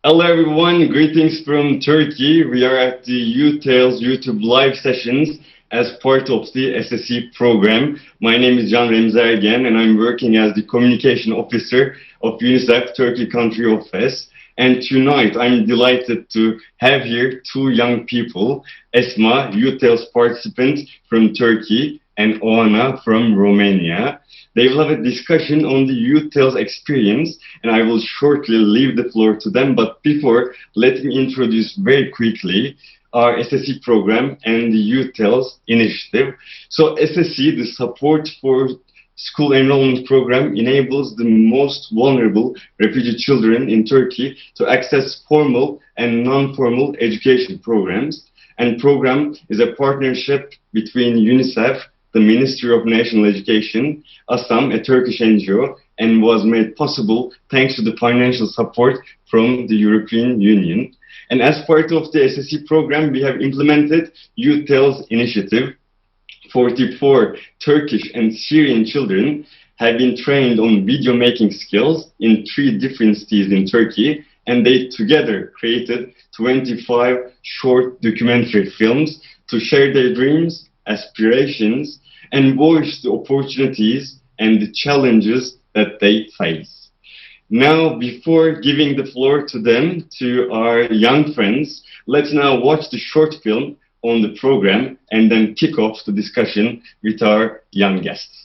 Hello everyone, greetings from Turkey. We are at the UTales YouTube live sessions as part of the SSE program. My name is Can Remzergen and I'm working as the communication officer of UNICEF Turkey Country Office. And tonight I'm delighted to have here two young people, Esma, UTales participant from Turkey, and Oana from Romania. They will have a discussion on the UTales experience, and I will shortly leave the floor to them. But before, let me introduce very quickly our SSE program and the UTales initiative. So SSE, the Support for School Enrollment program, enables the most vulnerable refugee children in Turkey to access formal and non-formal education programs. And program is a partnership between UNICEF, the Ministry of National Education, ASAM, a Turkish NGO, and was made possible thanks to the financial support from the European Union. And as part of the SSE program, we have implemented UTales initiative. 44 Turkish and Syrian children have been trained on video making skills in 3 different cities in Turkey, and they together created 25 short documentary films to share their dreams, aspirations, and voice the opportunities and the challenges that they face. Now, before giving the floor to them, to our young friends, let's now watch the short film on the program and then kick off the discussion with our young guests.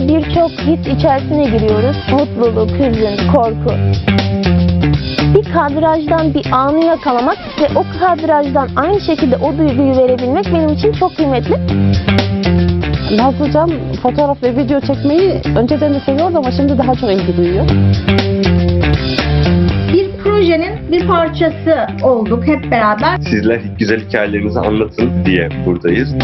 Birçok his içerisine giriyoruz. Mutluluk, hüzün, korku. Bir kadrajdan bir anı yakalamak ve o kadrajdan aynı şekilde o duyguyu verebilmek benim için çok kıymetli. Nazlıcan fotoğraf ve video çekmeyi önceden de seviyordu ama şimdi daha çok ilgi duyuyor. Bir projenin bir parçası olduk hep beraber. Sizler güzel hikayelerinizi anlatın diye buradayız.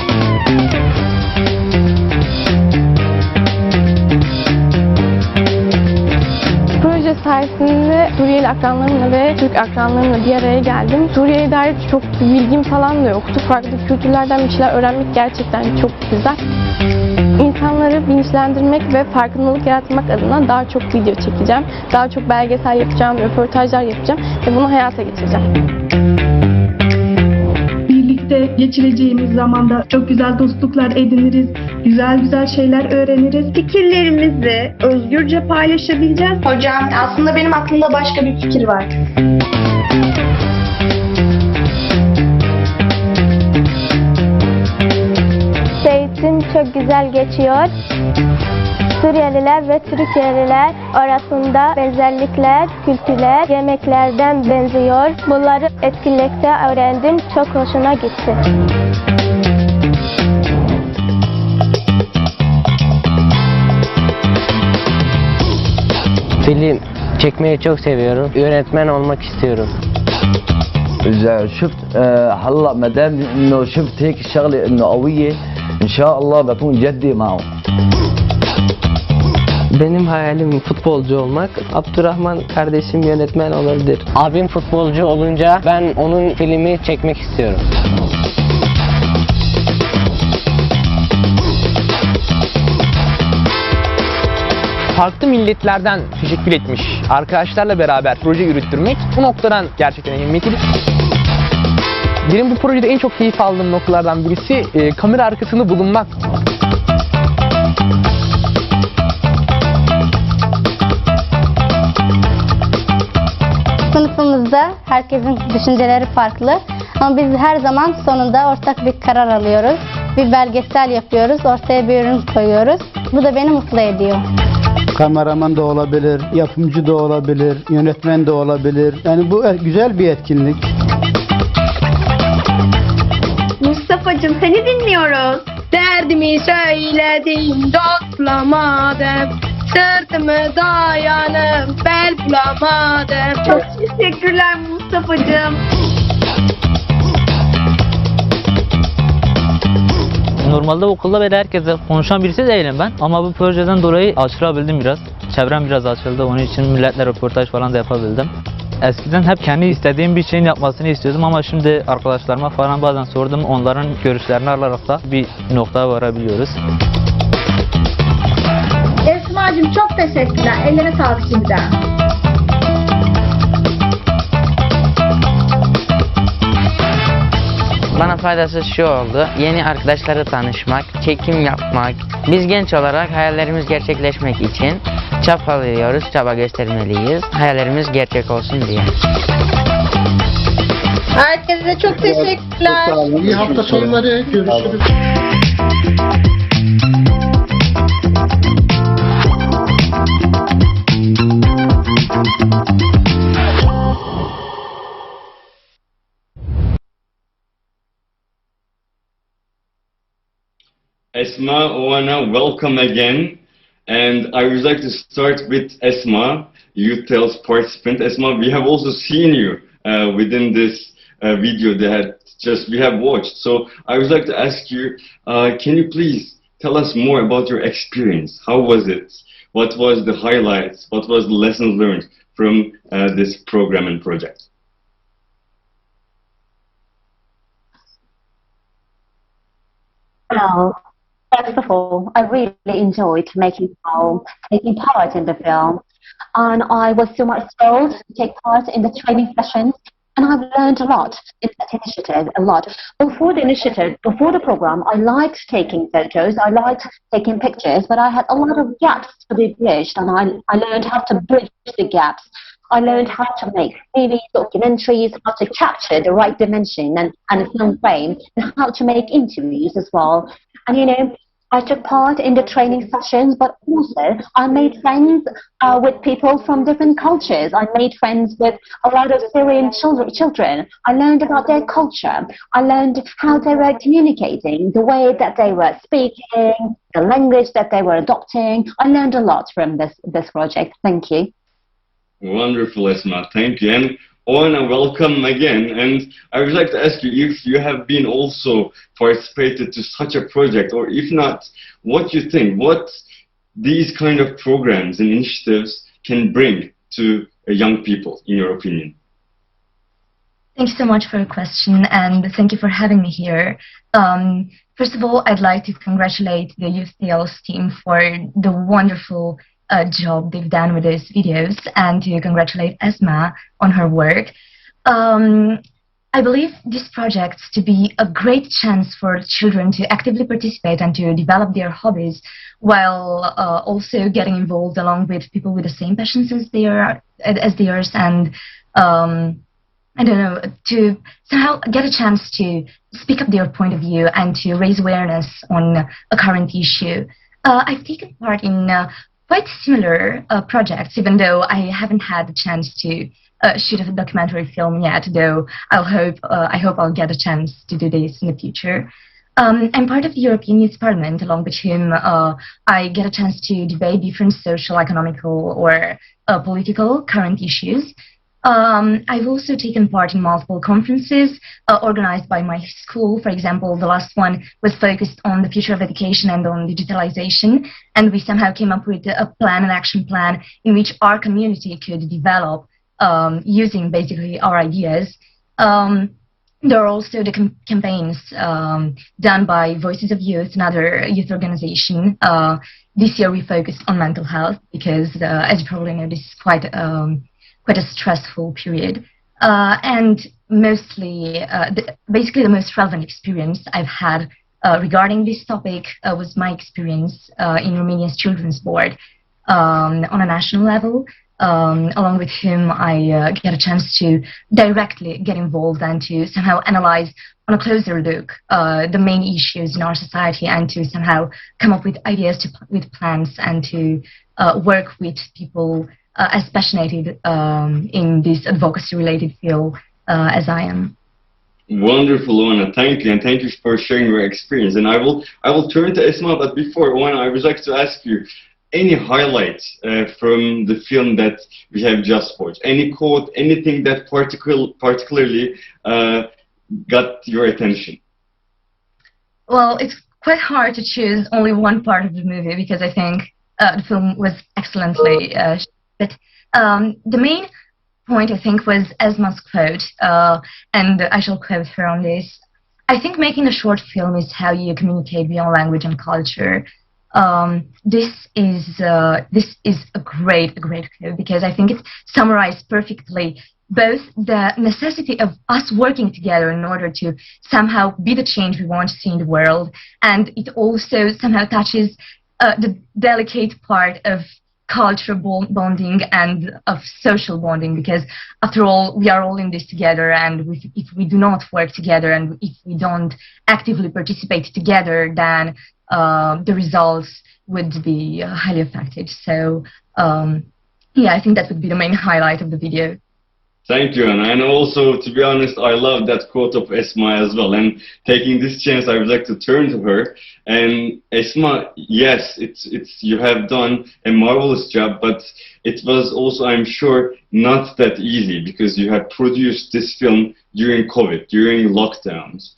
Proje sayesinde Suriyeli akranlarımla ve Türk akranlarımla bir araya geldim. Suriye'ye dair çok bilgim falan da yoktu. Farklı kültürlerden bir şeyler öğrenmek gerçekten çok güzel. İnsanları bilinçlendirmek ve farkındalık yaratmak adına daha çok video çekeceğim. Daha çok belgesel yapacağım, röportajlar yapacağım ve bunu hayata geçireceğim. Birlikte geçireceğimiz zamanda çok güzel dostluklar ediniriz, güzel şeyler öğreniriz. Fikirlerimizi özgürce paylaşabileceğiz. Hocam, aslında benim aklımda başka bir fikir var. Eğitim çok güzel geçiyor. Suriyeliler ve Türkiye'liler arasında benzerlikler, kültürler, yemeklerden benziyor. Bunları etkinlikte öğrendim. Çok hoşuma gitti. Film çekmeyi çok seviyorum. Yönetmen olmak istiyorum. إذا شفت هلا ما دام انه شفت هيك الشغله انه قويه ان شاء الله بكون جدي معه. Benim hayalim futbolcu olmak. Abdurrahman kardeşim yönetmen olabilir. Abim futbolcu olunca ben onun filmi çekmek istiyorum. Farklı milletlerden teşekkür etmiş arkadaşlarla beraber proje yürüttürmek bu noktadan gerçekten ehemmiyetli. Benim bu projede en çok keyif aldığım noktalardan birisi kamera arkasında bulunmak. Sınıfımızda herkesin düşünceleri farklı ama biz her zaman sonunda ortak bir karar alıyoruz. Bir belgesel yapıyoruz, ortaya bir ürün koyuyoruz. Bu da beni mutlu ediyor. Kameraman da olabilir, yapımcı da olabilir, yönetmen de olabilir. Yani bu güzel bir etkinlik. Mustafa'cığım, seni dinliyoruz. Derdimi söyledim, dostlamadım. Sırtımı dayanıp bel bulamadım. Çok teşekkürler Mustafa'cığım. Normalde okulda böyle herkese konuşan birisi değilim ben. Ama bu projeden dolayı açılabildim biraz. Çevrem biraz açıldı. Onun için milletle röportaj falan da yapabildim. Eskiden hep kendi istediğim bir şeyin yapmasını istiyordum ama şimdi arkadaşlarıma falan bazen sordum. Onların görüşlerini alarak da bir noktaya varabiliyoruz. Esma'cığım çok teşekkürler. Ellerine sağlık şimdiden. Bana faydası şu oldu. Yeni arkadaşlarla tanışmak, çekim yapmak. Biz genç olarak hayallerimiz gerçekleşmek için çabalıyoruz, çaba göstermeliyiz. Hayallerimiz gerçek olsun diye. Herkese çok teşekkürler. İyi hafta sonları. Görüşürüz. Esma, Oana, welcome again. And I would like to start with Esma, Youth Tales participant. Esma, we have also seen you within this video that we have watched. So I would like to ask you, can you please tell us more about your experience? How was it? What was the highlights? What was the lessons learned from this program and project? Well, first of all, I really enjoyed taking part in the film, and I was so much thrilled to take part in the training sessions, and I've learned a lot in that initiative, a lot. Before the program, I liked taking photos, I liked taking pictures, but I had a lot of gaps to be bridged, and I learned how to bridge the gaps. I learned how to make TV documentaries, how to capture the right dimension and film frame, and how to make interviews as well. And you know, I took part in the training sessions, but also I made friends with people from different cultures. I made friends with a lot of Syrian children. I learned about their culture. I learned how they were communicating, the way that they were speaking, the language that they were adopting. I learned a lot from this project. Thank you. Wonderful, Esma. Thank you. And Oana, welcome again. And I would like to ask you if you have been also participated to such a project, or if not, what you think, what these kind of programs and initiatives can bring to young people, in your opinion. Thank you so much for your question, and thank you for having me here. First of all, I'd like to congratulate the Youth Tales team for the wonderful job they've done with these videos, and to congratulate Esma on her work. I believe this project to be a great chance for children to actively participate and to develop their hobbies, while also getting involved along with people with the same passions as theirs, and I don't know, to somehow get a chance to speak up their point of view and to raise awareness on a current issue. I've taken part in quite similar projects, even though I haven't had the chance to shoot a documentary film yet, though I hope I'll get a chance to do this in the future. I'm part of the European Youth Parliament, along with whom I get a chance to debate different social, economical, or political current issues. I've also taken part in multiple conferences organized by my school. For example, the last one was focused on the future of education and on digitalization, and we somehow came up with a plan, an action plan, in which our community could develop using basically our ideas. There are also the campaigns done by Voices of Youth, another youth organization. This year we focused on mental health because, as you probably know, this is quite a stressful period. And mostly, basically the most relevant experience I've had regarding this topic was my experience in Romania's Children's Board on a national level, along with whom I get a chance to directly get involved and to somehow analyze on a closer look the main issues in our society, and to somehow come up with ideas with plans, and to work with people as passionate in this advocacy-related field as I am. Wonderful, Oana. Thank you, and thank you for sharing your experience. And I will turn to Esma, but before, Oana, I would like to ask you, any highlights from the film that we have just watched? Any quote, anything that particularly got your attention? Well, it's quite hard to choose only one part of the movie because I think the film was excellently shot. But the main point, I think, was Esma's quote, and I shall quote her on this. I think making a short film is how you communicate beyond language and culture. This is a great quote because I think it summarized perfectly both the necessity of us working together in order to somehow be the change we want to see in the world, and it also somehow touches the delicate part of cultural bonding and of social bonding, because after all we are all in this together, and if we do not work together and if we don't actively participate together, then the results would be highly affected. So yeah, I think that would be the main highlight of the video. Thank you, Anna. And also, to be honest, I love that quote of Esma as well. And taking this chance, I would like to turn to her. And Esma, yes, you have done a marvelous job, but it was also, I'm sure, not that easy because you have produced this film during COVID, during lockdowns.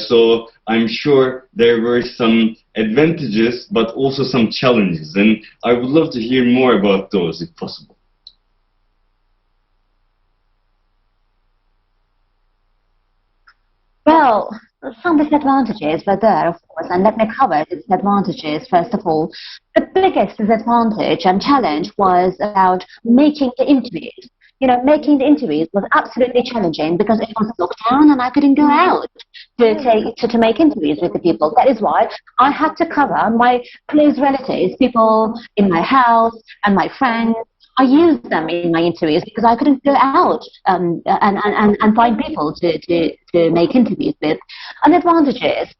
So I'm sure there were some advantages, but also some challenges. And I would love to hear more about those, if possible. Well, some disadvantages were there, of course, and let me cover the disadvantages first of all. The biggest disadvantage and challenge was about making the interviews. You know, making the interviews was absolutely challenging because it was lockdown and I couldn't go out to make interviews with the people. That is why I had to cover my close relatives, people in my house and my friends. I used them in my interviews because I couldn't go out and find people to make interviews with. And advantages.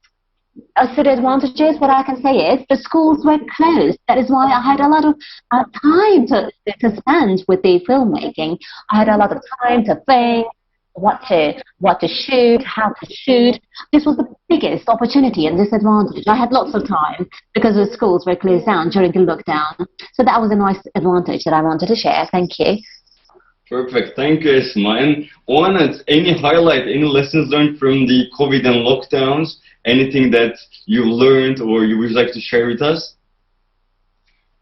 So the advantages, what I can say is the schools were closed. That is why I had a lot of time to spend with the filmmaking. I had a lot of time to think what to shoot, how to shoot. This was the biggest opportunity and disadvantage. I had lots of time because the schools were closed down during the lockdown. So that was a nice advantage that I wanted to share. Thank you. Perfect. Thank you, Esma. And Oana, any highlight, any lessons learned from the COVID and lockdowns? Anything that you learned or you would like to share with us?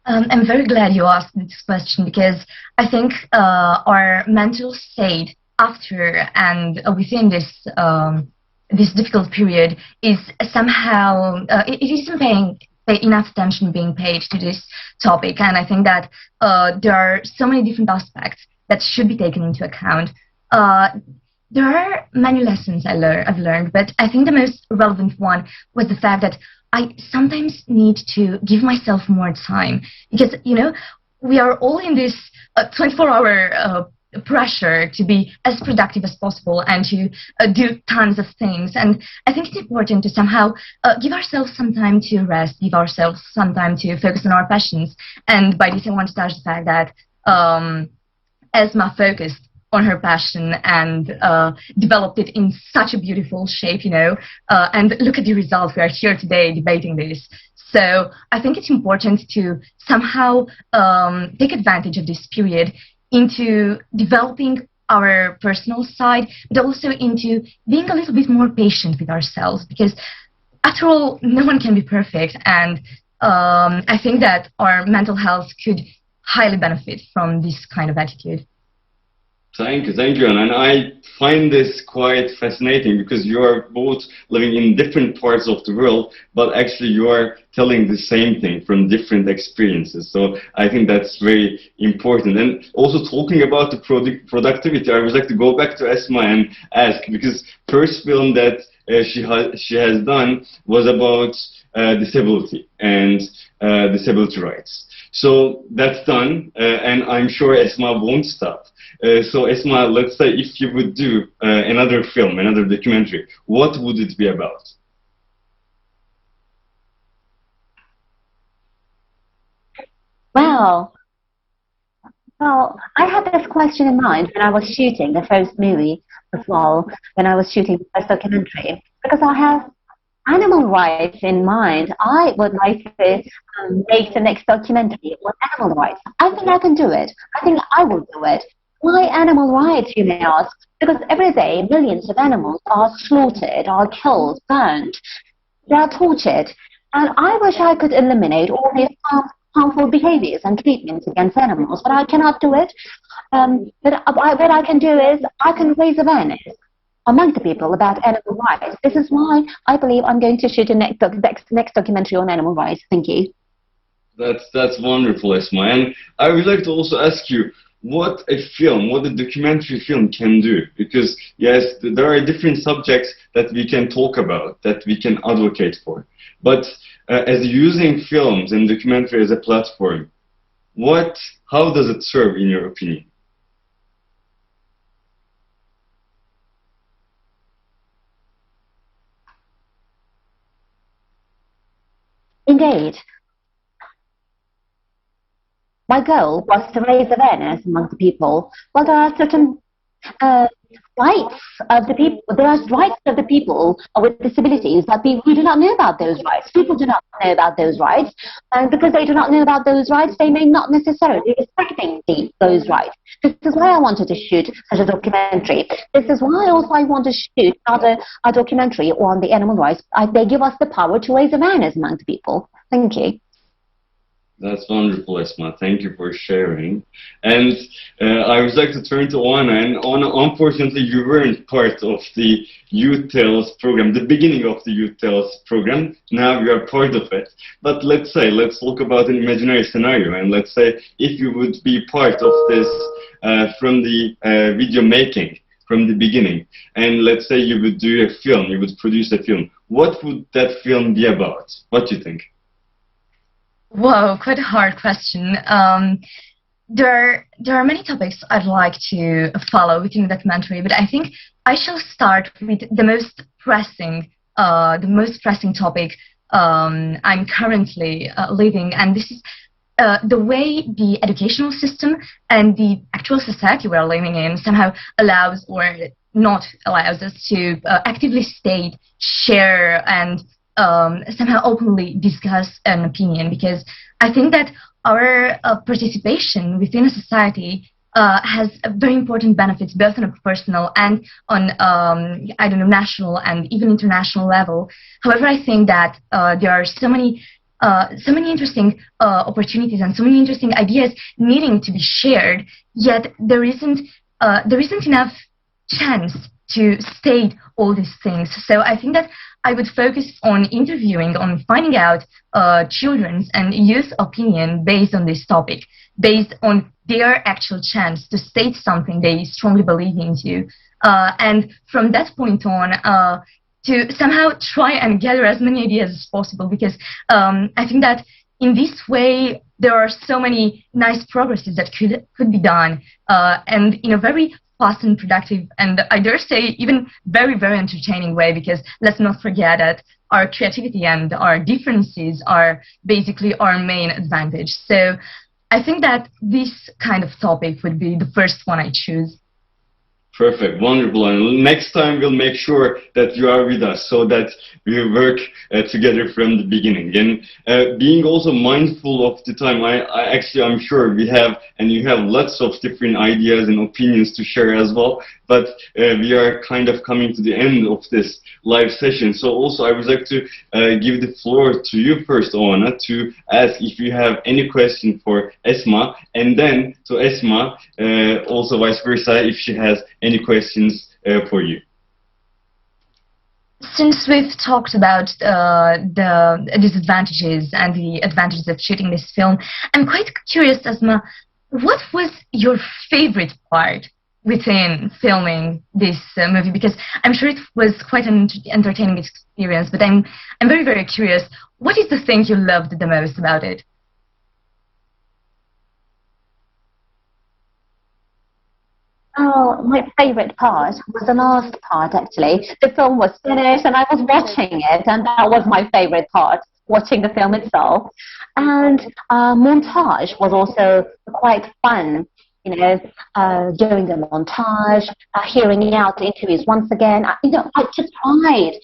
I'm very glad you asked this question because I think our mental state after and within this this difficult period is somehow it isn't paying enough attention being paid to this topic, and I think that there are so many different aspects that should be taken into account. There are many lessons I've learned, but I think the most relevant one was the fact that I sometimes need to give myself more time because, you know, we are all in this 24-hour pressure to be as productive as possible and to do tons of things. And I think it's important to somehow give ourselves some time to rest, give ourselves some time to focus on our passions. And by this I want to touch the fact that Esma focused on her passion and developed it in such a beautiful shape, you know, and look at the results. We are here today debating this. So I think it's important to somehow take advantage of this period into developing our personal side, but also into being a little bit more patient with ourselves, because after all, no one can be perfect, and I think that our mental health could highly benefit from this kind of attitude. Thank you, and I find this quite fascinating because you are both living in different parts of the world, but actually you are telling the same thing from different experiences. So I think that's very important. And also talking about the productivity, I would like to go back to Esma and ask, because first film that she has done was about disability and disability rights. So that's done, and I'm sure Esma won't stop. So Esma, let's say if you would do another film, another documentary, what would it be about? Well, I had this question in mind when I was shooting the first movie as well, when I was shooting the first documentary, because I animal rights in mind, I would like to make the next documentary on animal rights. I think I can do it. I think I will do it. Why animal rights, you may ask? Because every day millions of animals are slaughtered, are killed, burned, they are tortured. And I wish I could eliminate all these harmful behaviors and treatments against animals, but I cannot do it. But what I can do is I can raise awareness among the people about animal rights. This is why I believe I'm going to shoot a next documentary on animal rights. Thank you. That's wonderful, Esma. And I would like to also ask you what a documentary film can do. Because yes, there are different subjects that we can talk about, that we can advocate for. But as using films and documentary as a platform, how does it serve in your opinion? Indeed. My goal was to raise awareness among the people. Well, there are certain rights of the people. There are rights of the people with disabilities that we do not know about those rights. People do not know about those rights, and because they do not know about those rights, they may not necessarily be respecting those rights. This is why I wanted to shoot such a documentary. This is why also I want to shoot a documentary on the animal rights. They give us the power to raise awareness among the people. Thank you. That's wonderful, Esma. Thank you for sharing. And I would like to turn to Anna. And Anna, unfortunately, you weren't part of the Youth Tales program, the beginning of the Youth Tales program. Now you are part of it. But let's talk about an imaginary scenario. And let's say if you would be part of this from the video making, from the beginning. And let's say you would do a film, you would produce a film. What would that film be about? What do you think? Whoa, quite a hard question. There are many topics I'd like to follow within the documentary, but I think I shall start with the most pressing topic I'm currently living, and this is the way the educational system and the actual society we're living in somehow allows or not allows us to actively state, share, and somehow openly discuss an opinion, because I think that our participation within a society has very important benefits, both on a personal and on national and even international level. However, I think that there are so many interesting opportunities and so many interesting ideas needing to be shared, yet there isn't enough chance to state all these things. So I think that I would focus on interviewing, on finding out children's and youth opinion based on this topic, based on their actual chance to state something they strongly believe into. And from that point on, to somehow try and gather as many ideas as possible, because I think that in this way there are so many nice progresses that could be done, and in a very fast and productive, and I dare say even very, very entertaining way, because let's not forget that our creativity and our differences are basically our main advantage. So I think that this kind of topic would be the first one I choose. Perfect, wonderful. And next time we'll make sure that you are with us so that we work together from the beginning. And being also mindful of the time, I'm sure we have, and you have lots of different ideas and opinions to share as well. But we are kind of coming to the end of this live session. So also I would like to give the floor to you first, Oana, to ask if you have any question for Esma, and then to Esma, also vice versa, if she has any questions for you. Since we've talked about the disadvantages and the advantages of shooting this film, I'm quite curious, Esma, what was your favorite part within filming this movie? Because I'm sure it was quite an entertaining experience, but I'm very, very curious. What is the thing you loved the most about it? Oh, my favorite part was the last part, actually. The film was finished and I was watching it, and that was my favorite part, watching the film itself. And montage was also quite fun. doing the montage, hearing out the interviews once again. I took pride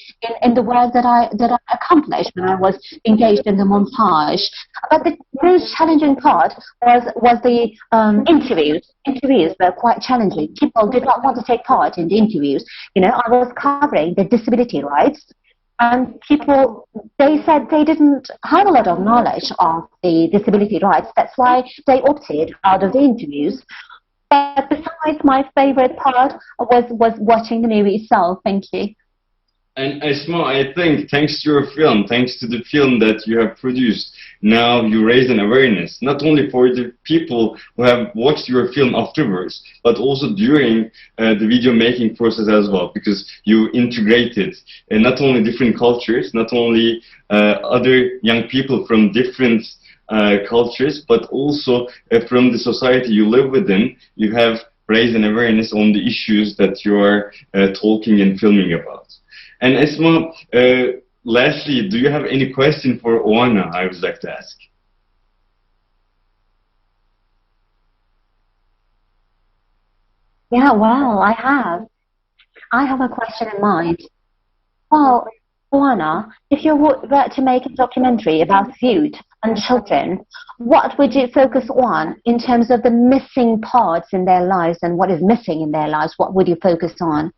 in the work that I accomplished when I was engaged in the montage. But the most challenging part was the interviews. Interviews were quite challenging. People did not want to take part in the interviews. I was covering the disability rights. And people, they said they didn't have a lot of knowledge of the disability rights. That's why they opted out of the interviews. But besides, my favorite part was watching the movie itself. Thank you. And Esma, I think thanks to your film, thanks to the film that you have produced, now you raise an awareness, not only for the people who have watched your film afterwards, but also during the video making process as well, because you integrated not only different cultures, not only other young people from different cultures, but also from the society you live within. You have raised an awareness on the issues that you are talking and filming about. And Esma, lastly, do you have any question for Oana I would like to ask? Yeah, well, I have a question in mind. Well, Oana, if you were to make a documentary about youth and children, what would you focus on in terms of the missing parts in their lives and what is missing in their lives? What would you focus on?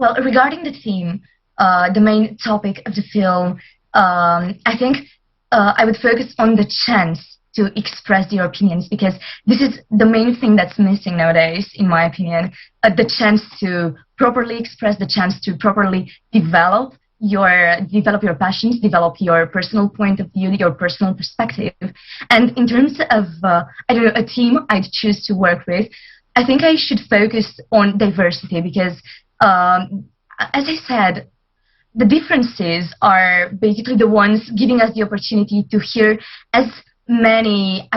Regarding the theme, the main topic of the film, I think I would focus on the chance to express your opinions, because this is the main thing that's missing nowadays, in my opinion. The chance to properly express, the chance to properly develop your passions, develop your personal point of view, your personal perspective. And in terms of a team I'd choose to work with, I think I should focus on diversity, because, as I said, the differences are basically the ones giving us the opportunity to hear as many,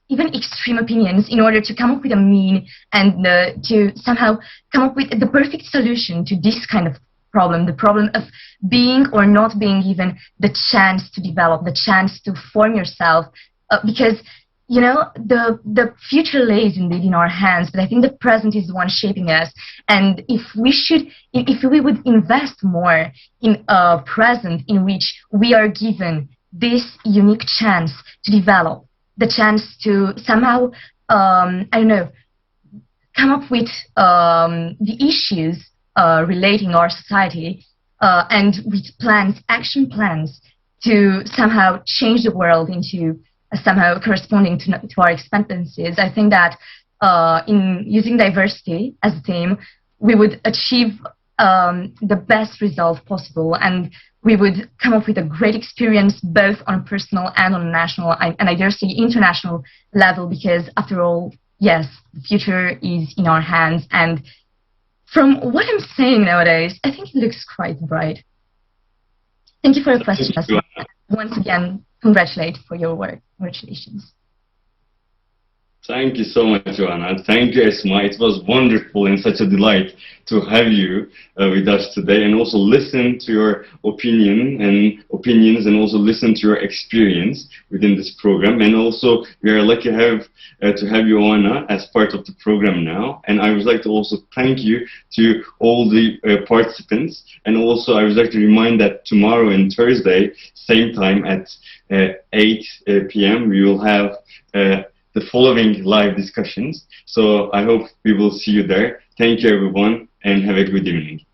even extreme opinions in order to come up with a mean and to somehow come up with the perfect solution to this kind of problem, the problem of being or not being given the chance to develop, the chance to form yourself, because the future lays indeed in our hands, but I think the present is the one shaping us. And if we would invest more in a present in which we are given this unique chance to develop, the chance to somehow, come up with the issues relating our society, and with plans, action plans to somehow change the world into somehow corresponding to our expectancies. I think that in using diversity as a theme, we would achieve the best result possible, and we would come up with a great experience both on a personal and on a national and I dare say international level, because after all, yes, the future is in our hands, and from what I'm saying nowadays, I think it looks quite bright. Thank you for your question. Once again, congratulate for your work. Congratulations. Thank you so much, Joanna. Thank you, Esma. It was wonderful and such a delight to have you with us today, and also listen to your opinions and also listen to your experience within this program. And also, we are lucky to have you, Joanna, as part of the program now. And I would like to also thank you to all the participants. And also, I would like to remind that tomorrow and Thursday, same time at 8 p.m., we will have the following live discussions. So I hope we will see you there. Thank you, everyone, and have a good evening.